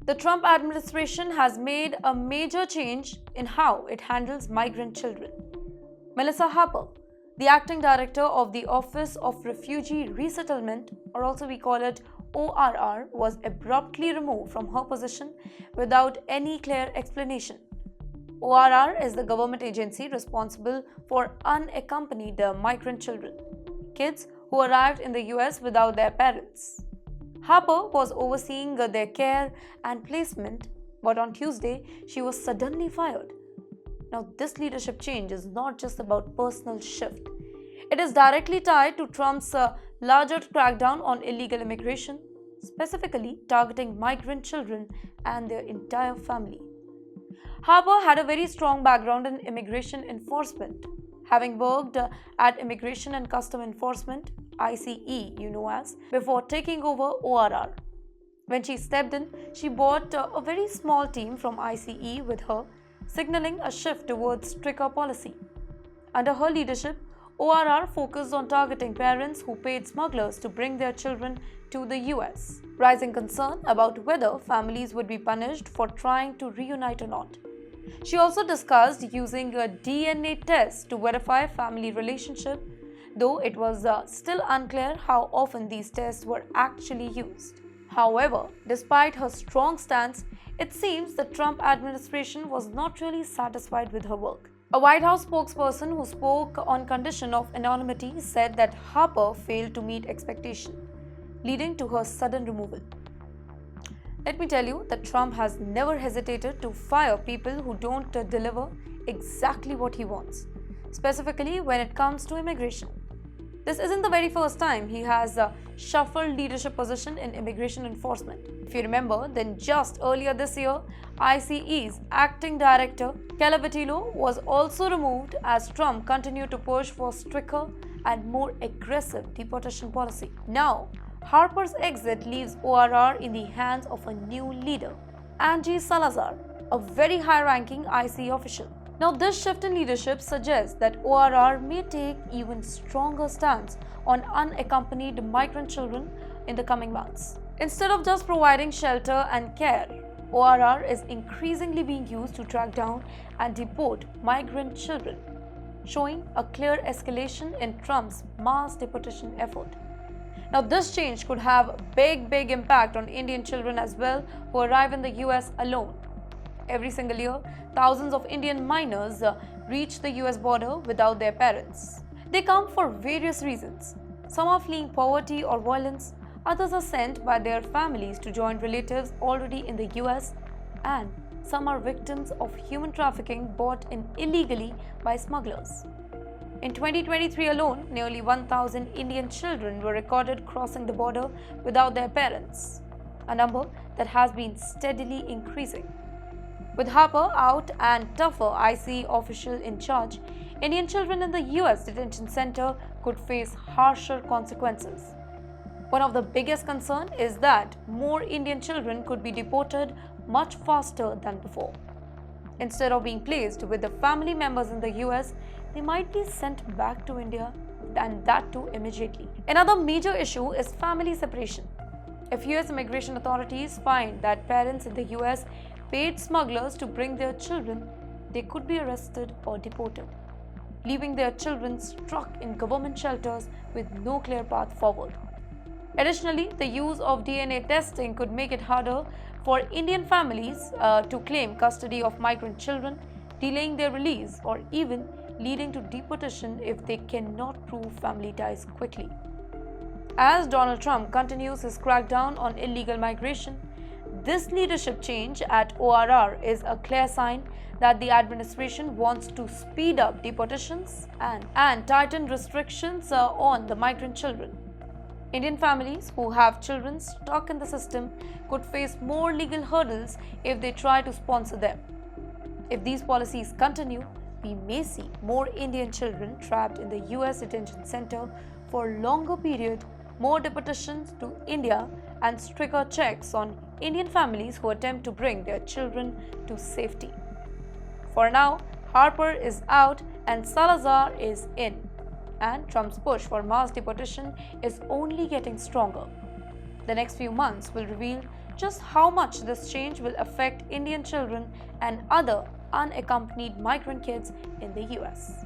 The Trump administration has made a major change in how it handles migrant children. Mellissa Harper, the acting director of the Office of Refugee Resettlement, or also we call it ORR, was abruptly removed from her position without any clear explanation. ORR is the government agency responsible for unaccompanied migrant children, kids who arrived in the US without their parents. Harper was overseeing their care and placement, but on Tuesday she was suddenly fired. Now, this leadership change is not just about personal shift. It is directly tied to Trump's larger crackdown on illegal immigration, specifically targeting migrant children and their entire family. Harper had a very strong background in immigration enforcement, having worked at Immigration and Custom Enforcement (ICE), before taking over ORR. When she stepped in, she brought a very small team from ICE with her, signaling a shift towards stricter policy. Under her leadership, ORR focused on targeting parents who paid smugglers to bring their children to the US, raising concern about whether families would be punished for trying to reunite or not. She also discussed using a DNA test to verify family relationship, though it was still unclear how often these tests were actually used. However, despite her strong stance, it seems the Trump administration was not really satisfied with her work. A White House spokesperson who spoke on condition of anonymity said that Harper failed to meet expectation, leading to her sudden removal. Let me tell you that Trump has never hesitated to fire people who don't deliver exactly what he wants, specifically when it comes to immigration. This isn't the very first time he has shuffled leadership position in immigration enforcement. If you remember, then just earlier this year, ICE's acting director, Calavetillo, was also removed as Trump continued to push for stricter and more aggressive deportation policy. Now, Harper's exit leaves ORR in the hands of a new leader, Angie Salazar, a very high-ranking ICE official. Now, this shift in leadership suggests that ORR may take even stronger stance on unaccompanied migrant children in the coming months. Instead of just providing shelter and care, ORR is increasingly being used to track down and deport migrant children, showing a clear escalation in Trump's mass deportation effort. Now, this change could have a big impact on Indian children as well, who arrive in the US alone. Every single year, thousands of Indian minors reach the US border without their parents. They come for various reasons. Some are fleeing poverty or violence, others are sent by their families to join relatives already in the US, and some are victims of human trafficking bought in illegally by smugglers. In 2023 alone, nearly 1,000 Indian children were recorded crossing the border without their parents, a number that has been steadily increasing. With Harper out and tougher ICE official in charge, Indian children in the US detention center could face harsher consequences. One of the biggest concerns is that more Indian children could be deported much faster than before. Instead of being placed with the family members in the US, they might be sent back to India, and that too immediately. Another major issue is family separation. If US immigration authorities find that parents in the US paid smugglers to bring their children, they could be arrested or deported, leaving their children stuck in government shelters with no clear path forward. Additionally, the use of DNA testing could make it harder for Indian families to claim custody of migrant children, delaying their release or even leading to deportation if they cannot prove family ties quickly. As Donald Trump continues his crackdown on illegal migration, this leadership change at ORR is a clear sign that the administration wants to speed up deportations and tighten restrictions on the migrant children. Indian families who have children stuck in the system could face more legal hurdles if they try to sponsor them. If these policies continue, we may see more Indian children trapped in the US detention center for longer period, more deportations to India, and stricter checks on Indian families who attempt to bring their children to safety. For now, Harper is out and Salazar is in, and Trump's push for mass deportation is only getting stronger. The next few months will reveal just how much this change will affect Indian children and other unaccompanied migrant kids in the US.